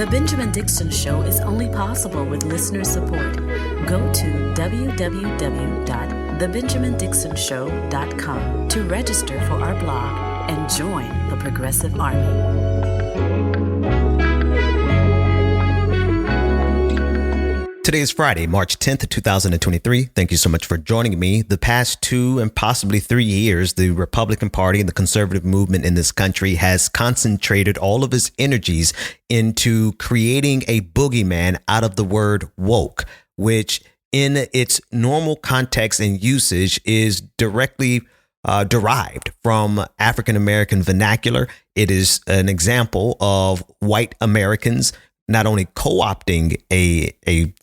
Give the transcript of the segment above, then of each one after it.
The Benjamin Dixon Show is only possible with listener support. Go to www.thebenjamindixonshow.com to register for our blog and join the Progressive Army. Today is Friday, March 10th, 2023. Thank you so much for joining me. The past 2 and possibly 3 years, the Republican Party and the conservative movement in this country has concentrated all of its energies into creating a boogeyman out of the word woke, which in its normal context and usage is directly derived from African-American vernacular. It is an example of white Americans not only co-opting a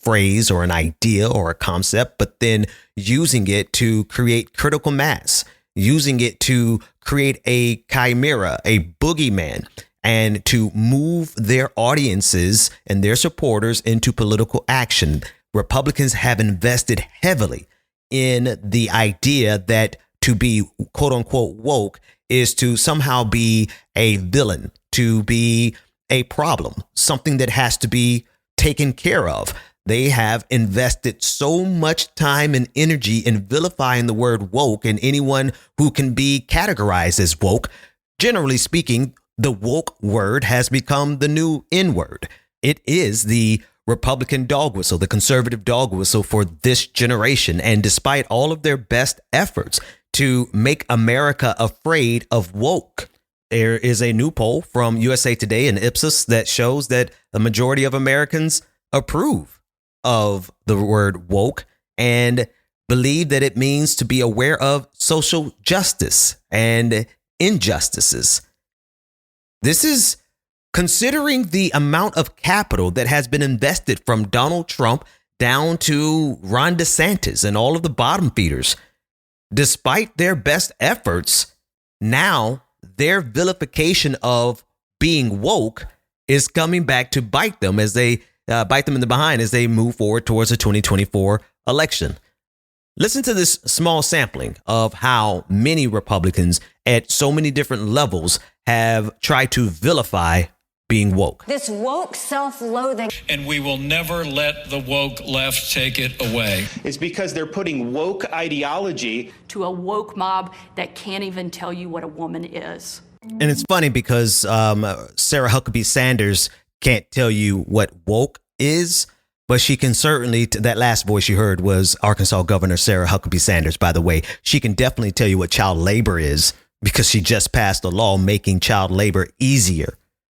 phrase or an idea or a concept, but then using it to create critical mass, using it to create a chimera, a boogeyman, and to move their audiences and their supporters into political action. Republicans have invested heavily in the idea that to be quote unquote woke is to somehow be a villain, to be a problem, something that has to be taken care of. They have invested so much time and energy in vilifying the word woke and anyone who can be categorized as woke. Generally speaking, the woke word has become the new N-word. It is the Republican dog whistle, the conservative dog whistle for this generation. And despite all of their best efforts to make America afraid of woke, there is a new poll from USA Today and Ipsos that shows that the majority of Americans approve of the word woke and believe that it means to be aware of social justice and injustices. This is considering the amount of capital that has been invested from Donald Trump down to Ron DeSantis and all of the bottom feeders. Despite their best efforts, now their vilification of being woke is coming back to bite them as they bite them in the behind as they move forward towards the 2024 election. Listen to this small sampling of how many Republicans at so many different levels have tried to vilify being woke. This woke self-loathing. And we will never let the woke left take it away. It's because they're putting woke ideology to a woke mob that can't even tell you what a woman is. And it's funny because Sarah Huckabee Sanders can't tell you what woke is, but she can certainly, that last voice you heard was Arkansas Governor Sarah Huckabee Sanders, by the way. She can definitely tell you what child labor is because she just passed a law making child labor easier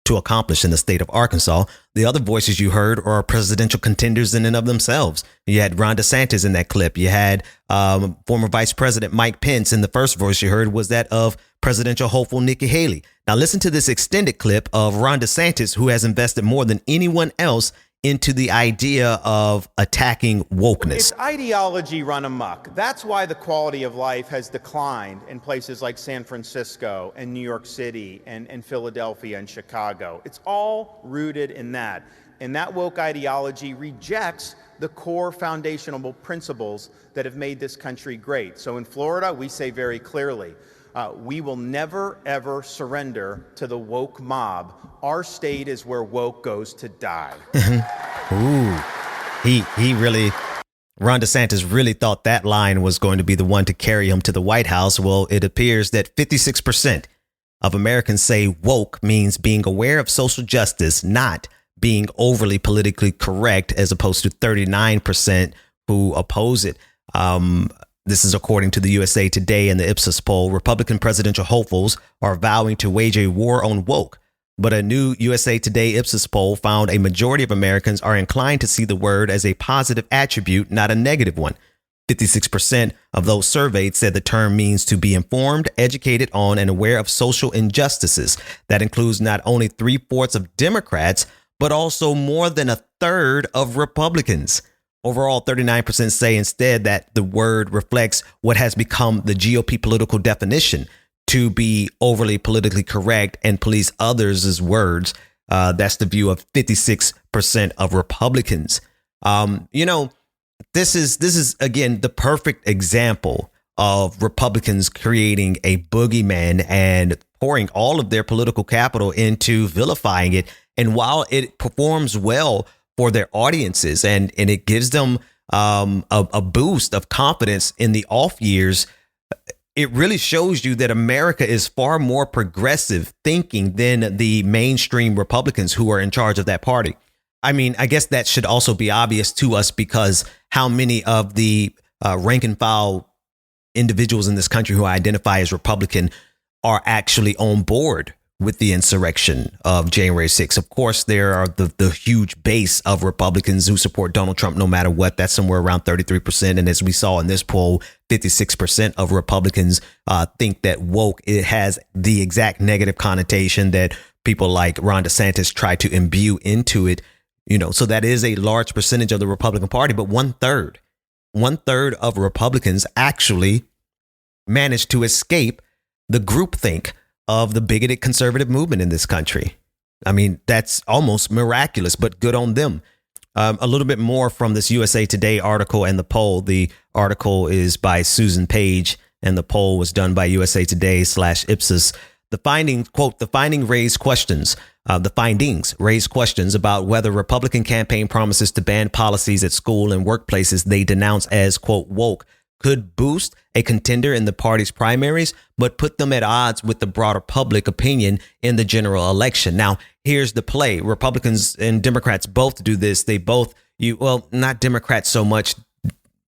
to accomplish in the state of Arkansas. The other voices you heard are presidential contenders in and of themselves. You had Ron DeSantis in that clip. You had former Vice President Mike Pence. And the first voice you heard was that of presidential hopeful Nikki Haley. Now listen to this extended clip of Ron DeSantis, who has invested more than anyone else into the idea of attacking wokeness. It's ideology run amok. That's why the quality of life has declined in places like San Francisco and New York City and Philadelphia and Chicago. It's all rooted in that. And that woke ideology rejects the core foundational principles that have made this country great. So in Florida, we say very clearly, we will never, ever surrender to the woke mob. Our state is where woke goes to die. Ooh, he really, Ron DeSantis really thought that line was going to be the one to carry him to the White House. Well, it appears that 56% of Americans say woke means being aware of social justice, not being overly politically correct, as opposed to 39% who oppose it. This is according to the USA Today and the Ipsos poll. Republican presidential hopefuls are vowing to wage a war on woke. But a new USA Today Ipsos poll found a majority of Americans are inclined to see the word as a positive attribute, not a negative one. 56% of those surveyed said the term means to be informed, educated on, and aware of social injustices. That includes not only 3/4 of Democrats, but also more than a third of Republicans. Overall, 39% say instead that the word reflects what has become the GOP political definition, to be overly politically correct and police others' words. That's the view of 56% of Republicans. This is, again, the perfect example of Republicans creating a boogeyman and pouring all of their political capital into vilifying it And while it performs well for their audiences and it gives them a boost of confidence in the off years, it really shows you that America is far more progressive thinking than the mainstream Republicans who are in charge of that party. I mean, I guess that should also be obvious to us because how many of the rank and file individuals in this country who identify as Republican are actually on board with the insurrection of January 6th. Of course, there are the huge base of Republicans who support Donald Trump no matter what. That's somewhere around 33%. And as we saw in this poll, 56% of Republicans think that woke, it has the exact negative connotation that people like Ron DeSantis try to imbue into it. You know, so that is a large percentage of the Republican Party, but one third of Republicans actually managed to escape the groupthink of the bigoted conservative movement in this country. I mean, that's almost miraculous, but good on them. A little bit more from this USA Today article and the poll. The article is by Susan Page and the poll was done by USA Today /Ipsos. The findings, quote, the findings raise questions about whether Republican campaign promises to ban policies at school and workplaces they denounce as, quote, woke could boost a contender in the party's primaries, but put them at odds with the broader public opinion in the general election. Now, here's the play. Republicans and Democrats both do this. They both, not Democrats so much.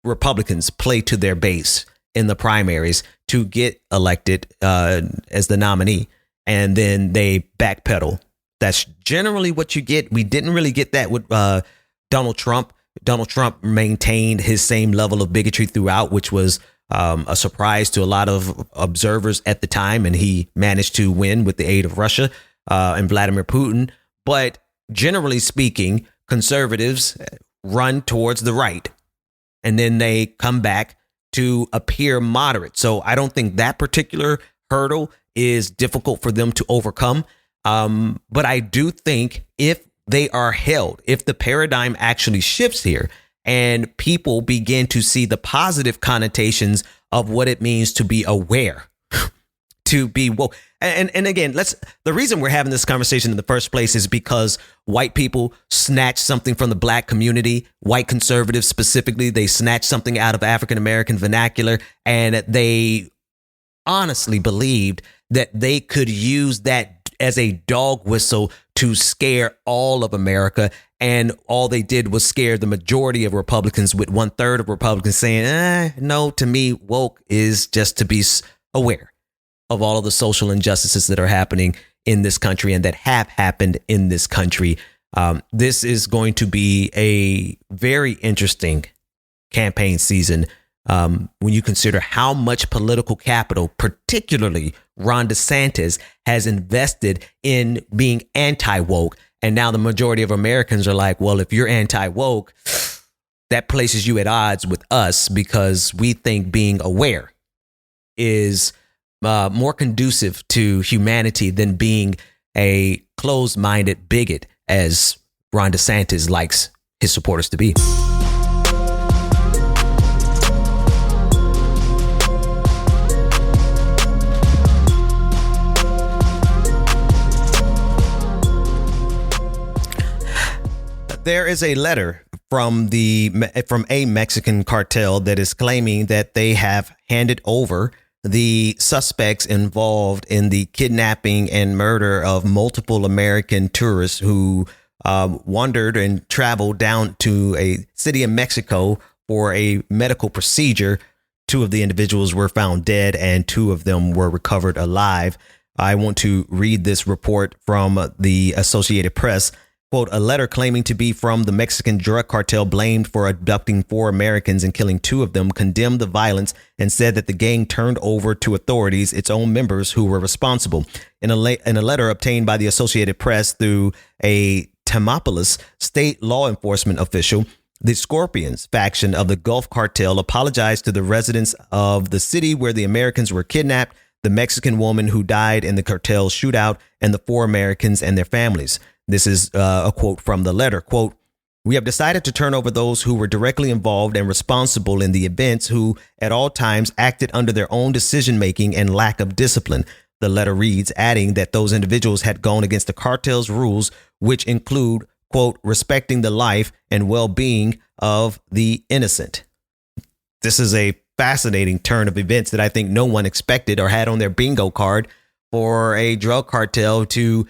Republicans play to their base in the primaries to get elected as the nominee, and then they backpedal. That's generally what you get. We didn't really get that with Donald Trump. Donald Trump maintained his same level of bigotry throughout, which was a surprise to a lot of observers at the time. And he managed to win with the aid of Russia and Vladimir Putin. But generally speaking, conservatives run towards the right and then they come back to appear moderate. So I don't think that particular hurdle is difficult for them to overcome. But I do think if they are held, if the paradigm actually shifts here and people begin to see the positive connotations of what it means to be aware, to be woke. And again, the reason we're having this conversation in the first place is because white people snatch something from the black community, white conservatives specifically, they snatch something out of African-American vernacular, and they honestly believed that they could use that as a dog whistle to scare all of America. And all they did was scare the majority of Republicans, with 1/3 of Republicans saying, no, to me, woke is just to be aware of all of the social injustices that are happening in this country and that have happened in this country. This is going to be a very interesting campaign season when you consider how much political capital, particularly Ron DeSantis, has invested in being anti-woke. And now the majority of Americans are like, well, if you're anti-woke, that places you at odds with us because we think being aware is more conducive to humanity than being a closed-minded bigot, as Ron DeSantis likes his supporters to be. There is a letter from a Mexican cartel that is claiming that they have handed over the suspects involved in the kidnapping and murder of multiple American tourists who wandered and traveled down to a city in Mexico for a medical procedure. 2 of the individuals were found dead and 2 of them were recovered alive. I want to read this report from the Associated Press. Quote, a letter claiming to be from the Mexican drug cartel blamed for abducting 4 Americans and killing 2 of them condemned the violence and said that the gang turned over to authorities its own members who were responsible. In a letter obtained by the Associated Press through a Tamaulipas state law enforcement official, the Scorpions faction of the Gulf Cartel apologized to the residents of the city where the Americans were kidnapped, the Mexican woman who died in the cartel shootout, and the 4 Americans and their families. This is a quote from the letter. Quote, we have decided to turn over those who were directly involved and responsible in the events, who at all times acted under their own decision making and lack of discipline. the letter reads, adding that those individuals had gone against the cartel's rules, which include, quote, respecting the life and well-being of the innocent. This is a fascinating turn of events that I think no one expected or had on their bingo card for a drug cartel to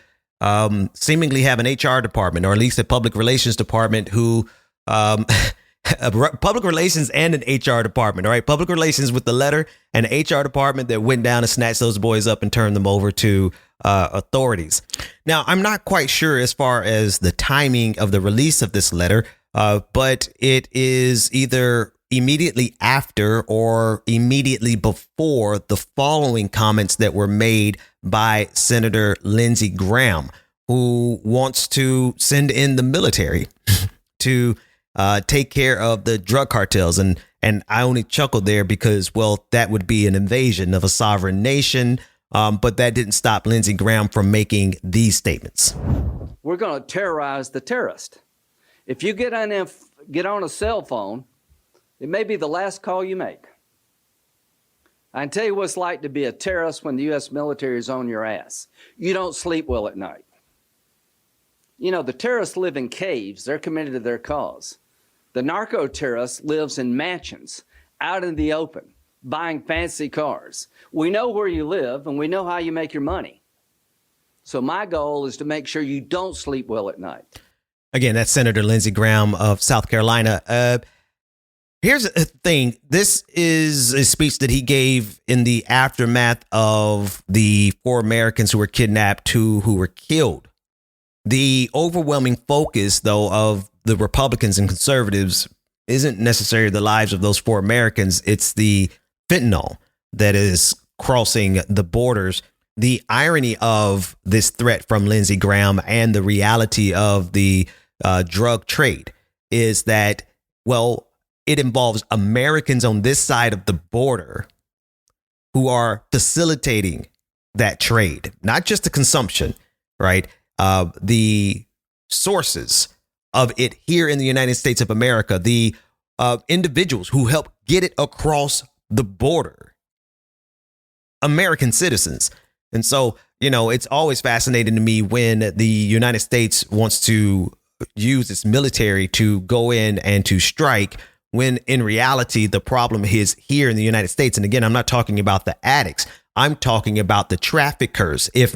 seemingly have an HR department, or at least a public relations department who public relations and an HR department. All right. Public relations with the letter, and an HR department that went down and snatched those boys up and turned them over to authorities. Now, I'm not quite sure as far as the timing of the release of this letter, but it is either immediately after or immediately before the following comments that were made by Senator Lindsey Graham, who wants to send in the military to take care of the drug cartels. And I only chuckled there because, well, that would be an invasion of a sovereign nation. But that didn't stop Lindsey Graham from making these statements. We're going to terrorize the terrorist. If you get on a cell phone, it may be the last call you make. I can tell you what it's like to be a terrorist when the U.S. military is on your ass. You don't sleep well at night. You know, the terrorists live in caves. They're committed to their cause. The narco-terrorist lives in mansions, out in the open, buying fancy cars. We know where you live, and we know how you make your money. So my goal is to make sure you don't sleep well at night. Again, that's Senator Lindsey Graham of South Carolina. Here's the thing. This is a speech that he gave in the aftermath of the 4 Americans who were kidnapped, 2 who were killed. The overwhelming focus, though, of the Republicans and conservatives isn't necessarily the lives of those 4 Americans. It's the fentanyl that is crossing the borders. The irony of this threat from Lindsey Graham and the reality of the drug trade is that, well, it involves Americans on this side of the border who are facilitating that trade, not just the consumption, right? The sources of it here in the United States of America, the individuals who help get it across the border, American citizens. And so, you know, it's always fascinating to me when the United States wants to use its military to go in and to strike, when in reality, the problem is here in the United States. And again, I'm not talking about the addicts. I'm talking about the traffickers. If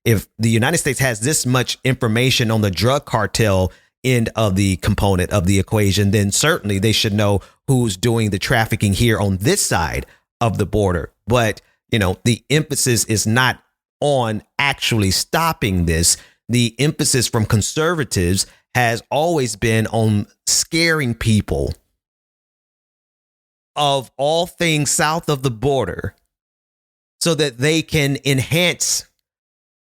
the United States has this much information on the drug cartel end of the component of the equation, then certainly they should know who's doing the trafficking here on this side of the border. But, you know, the emphasis is not on actually stopping this. The emphasis from conservatives has always been on scaring people of all things south of the border so that they can enhance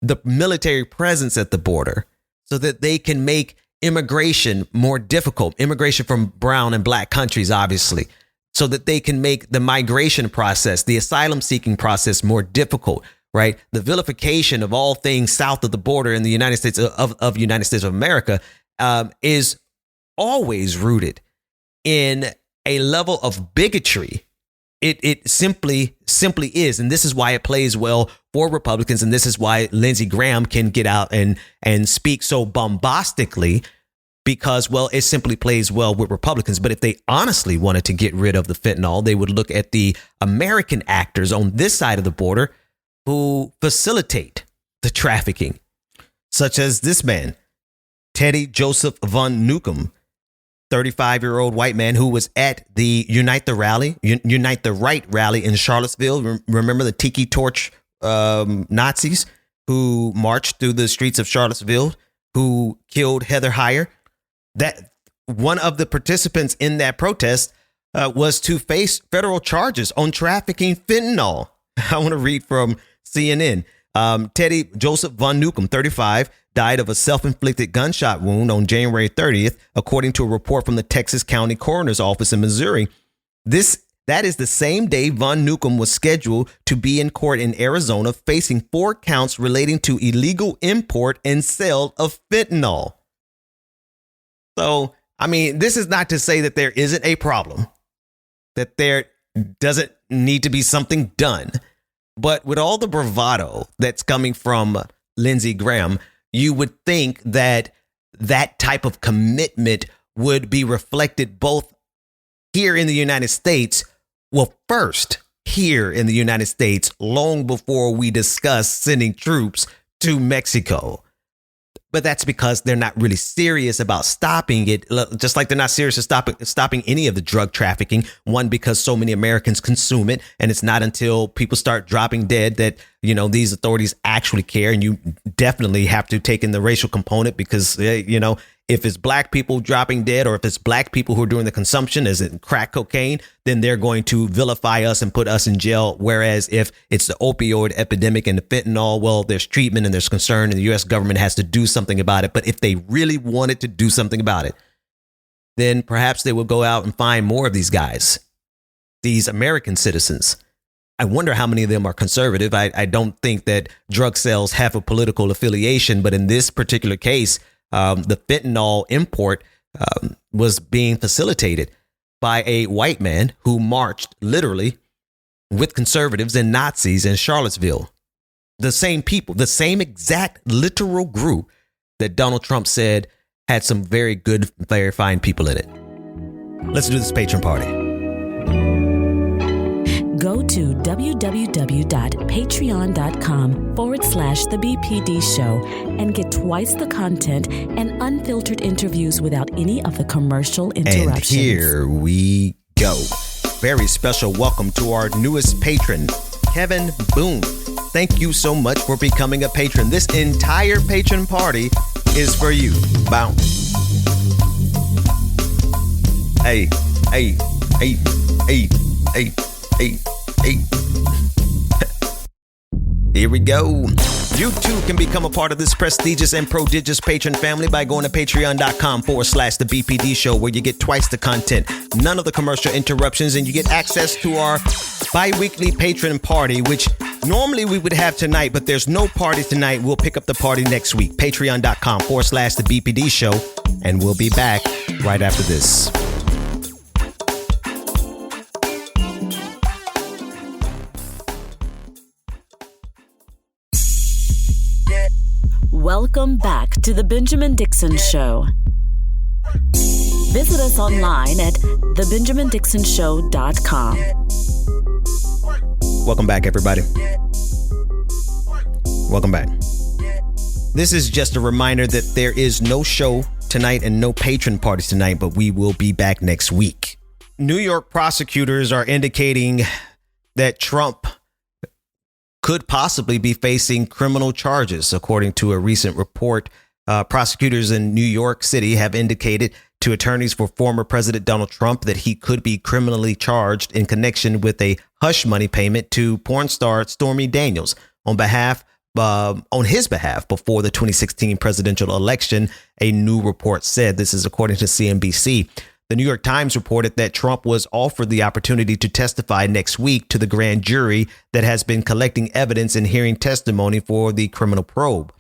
the military presence at the border, so that they can make immigration more difficult, immigration from brown and black countries, obviously, so that they can make the migration process, the asylum seeking process more difficult, right? The vilification of all things south of the border in the United States of United States of America is always rooted in a level of bigotry. It simply is. And this is why it plays well for Republicans. And this is why Lindsey Graham can get out and speak so bombastically, because, well, it simply plays well with Republicans. But if they honestly wanted to get rid of the fentanyl, they would look at the American actors on this side of the border who facilitate the trafficking, such as this man, Teddy Joseph Von Newcomb, 35-year-old white man who was at the Unite the Right rally in Charlottesville. Remember the Tiki Torch Nazis who marched through the streets of Charlottesville, who killed Heather Heyer? That one of the participants in that protest was to face federal charges on trafficking fentanyl. I want to read from CNN. Teddy Joseph Von Newcomb, 35, died of a self-inflicted gunshot wound on January 30th, according to a report from the Texas County Coroner's Office in Missouri. That is the same day Von Newcomb was scheduled to be in court in Arizona, facing 4 counts relating to illegal import and sale of fentanyl. So, I mean, this is not to say that there isn't a problem, that there doesn't need to be something done. But with all the bravado that's coming from Lindsey Graham, you would think that that type of commitment would be reflected both here in the United States. Well, first here in the United States, long before we discuss sending troops to Mexico. But that's because they're not really serious about stopping it, just like they're not serious about stopping any of the drug trafficking. One, because so many Americans consume it, and it's not until people start dropping dead that, you know, these authorities actually care. And you definitely have to take in the racial component because, you know, if it's black people dropping dead, or if it's black people who are doing the consumption, as in crack cocaine, then they're going to vilify us and put us in jail. Whereas if it's the opioid epidemic and the fentanyl, well, there's treatment and there's concern, and the U.S. government has to do something about it. But if they really wanted to do something about it, then perhaps they will go out and find more of these guys, these American citizens. I wonder how many of them are conservative. I don't think that drug sales have a political affiliation, but in this particular case, the fentanyl import was being facilitated by a white man who marched literally with conservatives and Nazis in Charlottesville. The same people, the same exact literal group that Donald Trump said had some very good, very fine people in it. Let's do this patron party. Go to www.patreon.com/The BPD Show and get twice the content and unfiltered interviews without any of the commercial interruptions. And here we go. Very special welcome to our newest patron, Kevin Boone. Thank you so much for becoming a patron. This entire patron party is for you. Bounce. Hey, hey, hey, hey, hey. Hey. Here we go. You too can become a part of this prestigious and prodigious patron family by going to patreon.com/The BPD Show, where you get twice the content, none of the commercial interruptions, and you get access to our bi-weekly patron party, which normally we would have tonight, but there's no party tonight. We'll pick up the party next week. Patreon.com/The BPD Show, and we'll be back right after this. Welcome back to the Benjamin Dixon Show. Visit us online at thebenjamindixonshow.com. Welcome back, everybody. Welcome back. This is just a reminder that there is no show tonight and no patron parties tonight, but we will be back next week. New York prosecutors are indicating that Trump could possibly be facing criminal charges. According to a recent report, prosecutors in New York City have indicated to attorneys for former President Donald Trump that he could be criminally charged in connection with a hush money payment to porn star Stormy Daniels on his behalf before the 2016 presidential election, a new report said. This is according to CNBC. The New York Times reported that Trump was offered the opportunity to testify next week to the grand jury that has been collecting evidence and hearing testimony for the criminal probe.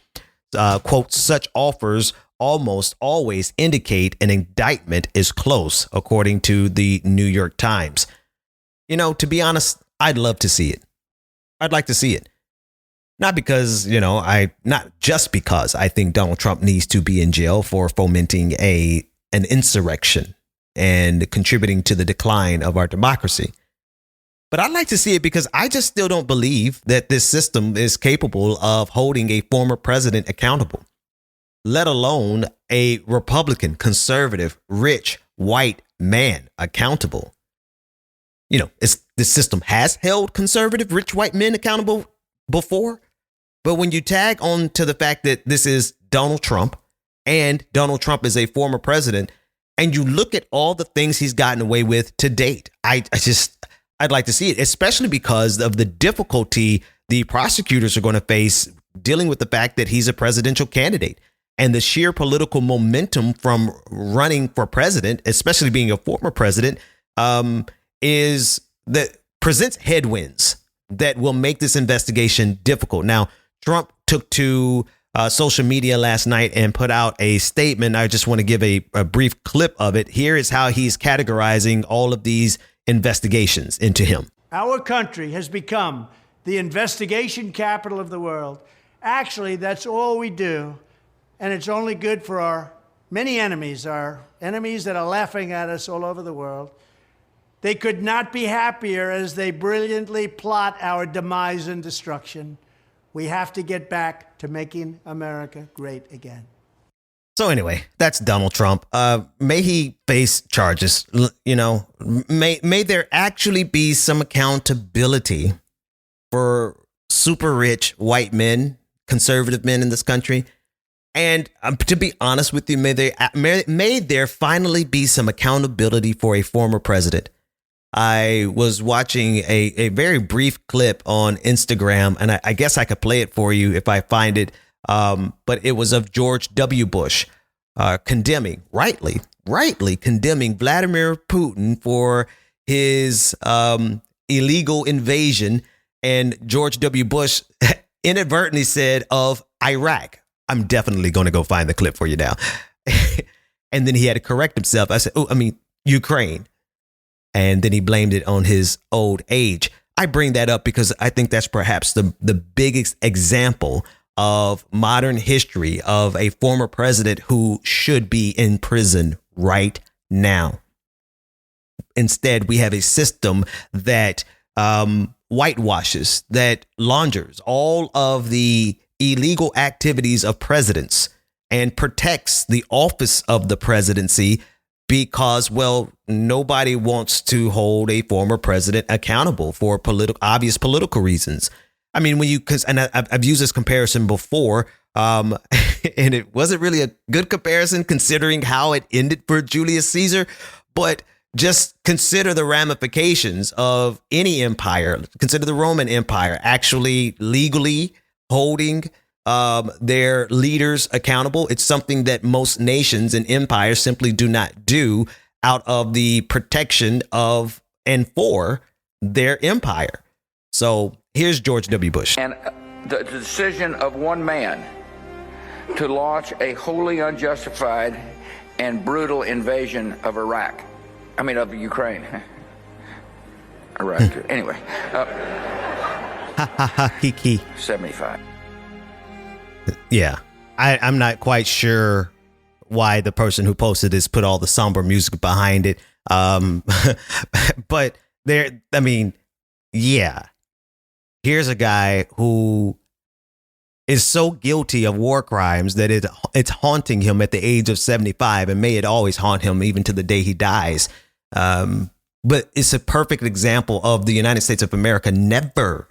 Quote, such offers almost always indicate an indictment is close, according to the New York Times. You know, to be honest, I'd love to see it. I'd like to see it. Not because, not just because I think Donald Trump needs to be in jail for fomenting an insurrection and contributing to the decline of our democracy. But I'd like to see it because I just still don't believe that this system is capable of holding a former president accountable, let alone a Republican, conservative, rich, white man accountable. This system has held conservative, rich, white men accountable before. But when you tag on to the fact that this is Donald Trump and Donald Trump is a former president, and you look at all the things he's gotten away with to date, I'd like to see it, especially because of the difficulty the prosecutors are going to face dealing with the fact that he's a presidential candidate and the sheer political momentum from running for president, especially being a former president, presents headwinds that will make this investigation difficult. Now, Trump took to social media last night and put out a statement. I just want to give a brief clip of it. Here is how he's categorizing all of these investigations into him. Our country has become the the investigation capital of the world. Actually, that's all we do, and it's only good for our enemies that are laughing at us all over the world. They could not be happier as they brilliantly plot our demise and destruction. We have to get back to making America great again. So anyway, that's Donald Trump. May he face charges. You know, may there actually be some accountability for super rich white men, conservative men in this country. And to be honest with you, may there finally be some accountability for a former president. I was watching a very brief clip on Instagram, and I guess I could play it for you if I find it. But it was of George W. Bush rightly condemning Vladimir Putin for his illegal invasion. And George W. Bush inadvertently said of Iraq. I'm definitely going to go find the clip for you now. And then he had to correct himself. I said, Ukraine. And then he blamed it on his old age. I bring that up because I think that's perhaps the biggest example of modern history of a former president who should be in prison right now. Instead, we have a system that whitewashes, that launders all of the illegal activities of presidents and protects the office of the presidency because, well, nobody wants to hold a former president accountable for obvious political reasons. I mean, I've used this comparison before, and it wasn't really a good comparison considering how it ended for Julius Caesar, but just consider the ramifications of any empire. Consider the Roman Empire actually legally holding their leaders accountable. It's something that most nations and empires simply do not do out of the protection of and for their empire. So here's George W. Bush. And the decision of one man to launch a wholly unjustified and brutal invasion of of Ukraine. Iraq. Anyway. Kiki. 75. Yeah, I'm not quite sure why the person who posted this put all the somber music behind it. But here's a guy who is so guilty of war crimes that it's haunting him at the age of 75, and may it always haunt him even to the day he dies. But it's a perfect example of the United States of America never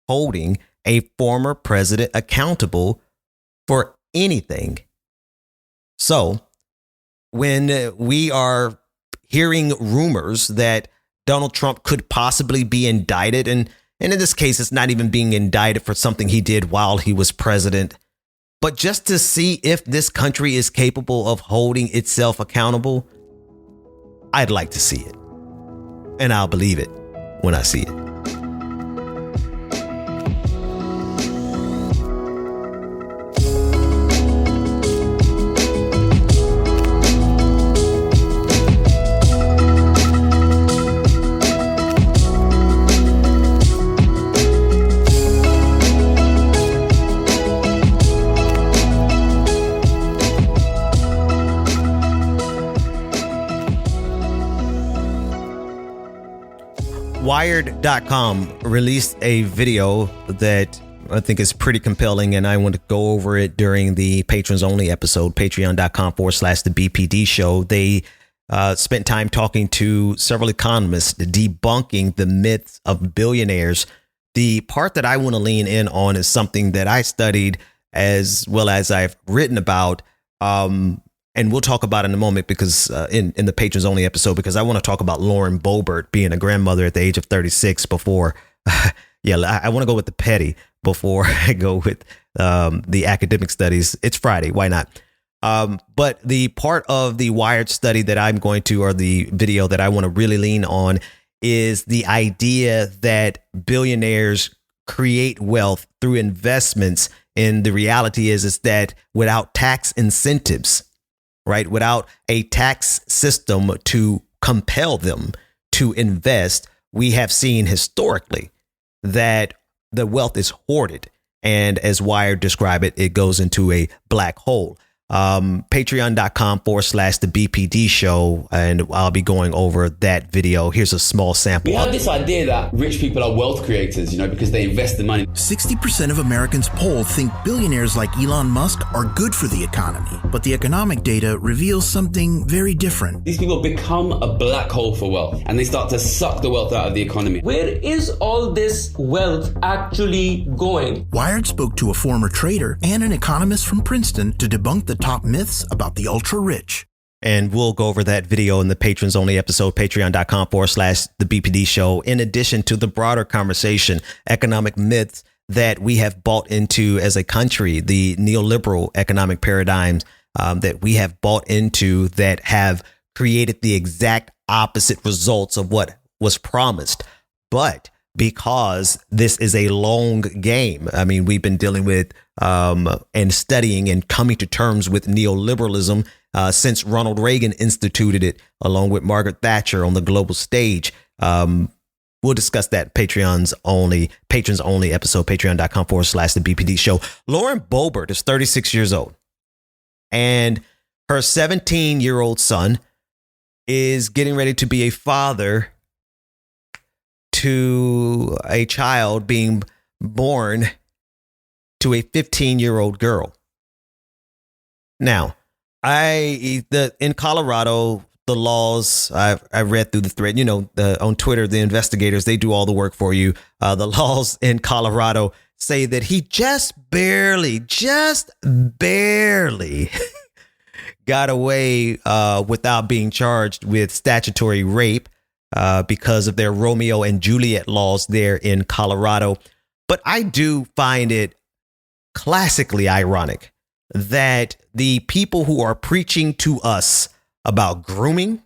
holding a former president accountable for anything. So when we are hearing rumors that Donald Trump could possibly be indicted, and in this case, it's not even being indicted for something he did while he was president, but just to see if this country is capable of holding itself accountable, I'd like to see it. And I'll believe it when I see it. Wired.com released a video that I think is pretty compelling, and I want to go over it during the patrons only episode, patreon.com/the BPD show. They spent time talking to several economists debunking the myths of billionaires. The part that I want to lean in on is something that I studied as well as I've written about. And we'll talk about it in a moment because in the patrons only episode, because I want to talk about Lauren Boebert being a grandmother at the age of 36 before. I want to go with the petty before I go with the academic studies. It's Friday. Why not? But the part of the Wired study that I'm going to, or the video that I want to really lean on, is the idea that billionaires create wealth through investments. And the reality is that without tax incentives, right, without a tax system to compel them to invest, we have seen historically that the wealth is hoarded. And as Wired describe it, it goes into a black hole. Patreon.com/the BPD show. And I'll be going over that video. Here's a small sample. We have this idea that rich people are wealth creators, because they invest the money. 60% of Americans polled think billionaires like Elon Musk are good for the economy. But the economic data reveals something very different. These people become a black hole for wealth, and they start to suck the wealth out of the economy. Where is all this wealth actually going? Wired spoke to a former trader and an economist from Princeton to debunk the top myths about the ultra-rich. And we'll go over that video in the patrons only episode, patreon.com/the BPD show. In addition to the broader conversation, economic myths that we have bought into as a country, the neoliberal economic paradigms that we have bought into that have created the exact opposite results of what was promised. But because this is a long game, I mean, we've been dealing with and studying and coming to terms with neoliberalism since Ronald Reagan instituted it, along with Margaret Thatcher on the global stage. We'll discuss that patrons only episode, patreon.com/the BPD show. Lauren Boebert is 36 years old, and her 17-year-old son is getting ready to be a father to a child being born to a 15-year-old girl. Now, in Colorado, the laws, I read through the thread, on Twitter, the investigators, they do all the work for you. The laws in Colorado say that he just barely got away without being charged with statutory rape because of their Romeo and Juliet laws there in Colorado. But I do find it classically ironic that the people who are preaching to us about grooming,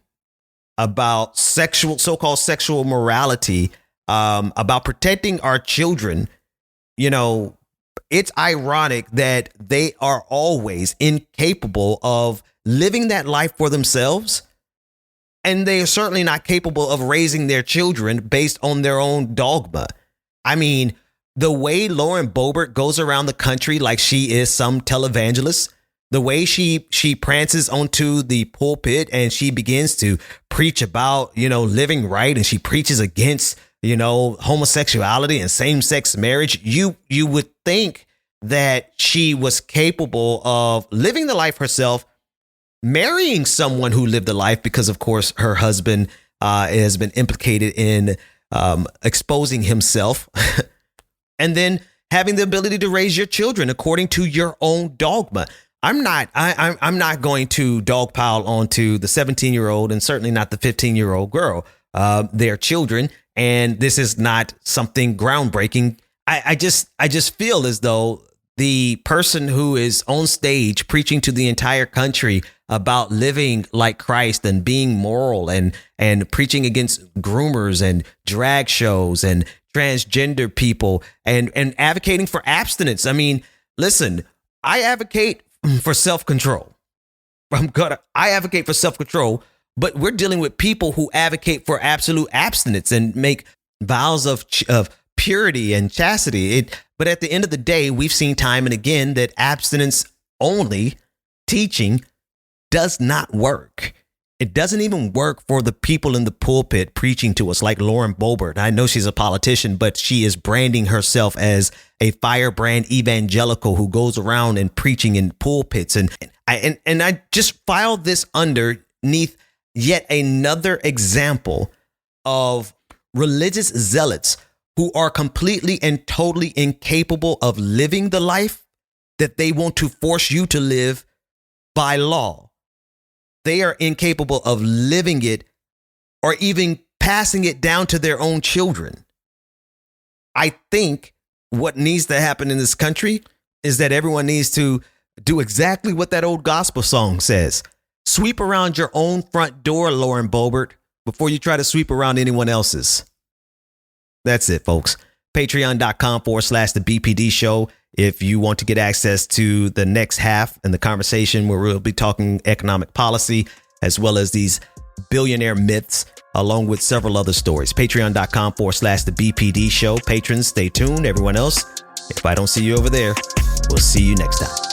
about so-called sexual morality, about protecting our children, it's ironic that they are always incapable of living that life for themselves. And they are certainly not capable of raising their children based on their own dogma. I mean, the way Lauren Boebert goes around the country like she is some televangelist, the way she prances onto the pulpit and she begins to preach about, living right, and she preaches against, homosexuality and same-sex marriage, you would think that she was capable of living the life herself, marrying someone who lived the life, because, of course, her husband has been implicated in exposing himself, and then having the ability to raise your children according to your own dogma. I'm not going to dogpile onto the 17-year-old and certainly not the 15-year-old girl. They're children, and this is not something groundbreaking. I just feel as though the person who is on stage preaching to the entire country about living like Christ and being moral and preaching against groomers and drag shows and transgender people and advocating for abstinence. I mean, listen, I advocate for self-control. I advocate for self-control, but we're dealing with people who advocate for absolute abstinence and make vows of purity and chastity. But at the end of the day, we've seen time and again that abstinence only teaching does not work. It doesn't even work for the people in the pulpit preaching to us like Lauren Boebert. I know she's a politician, but she is branding herself as a firebrand evangelical who goes around and preaching in pulpits. And I just filed this underneath yet another example of religious zealots who are completely and totally incapable of living the life that they want to force you to live by law. They are incapable of living it or even passing it down to their own children. I think what needs to happen in this country is that everyone needs to do exactly what that old gospel song says. Sweep around your own front door, Lauren Boebert, before you try to sweep around anyone else's. That's it, folks. Patreon.com/the BPD show. If you want to get access to the next half in the conversation where we'll be talking economic policy, as well as these billionaire myths, along with several other stories. Patreon.com/the BPD show. Patrons, stay tuned. Everyone else, if I don't see you over there, we'll see you next time.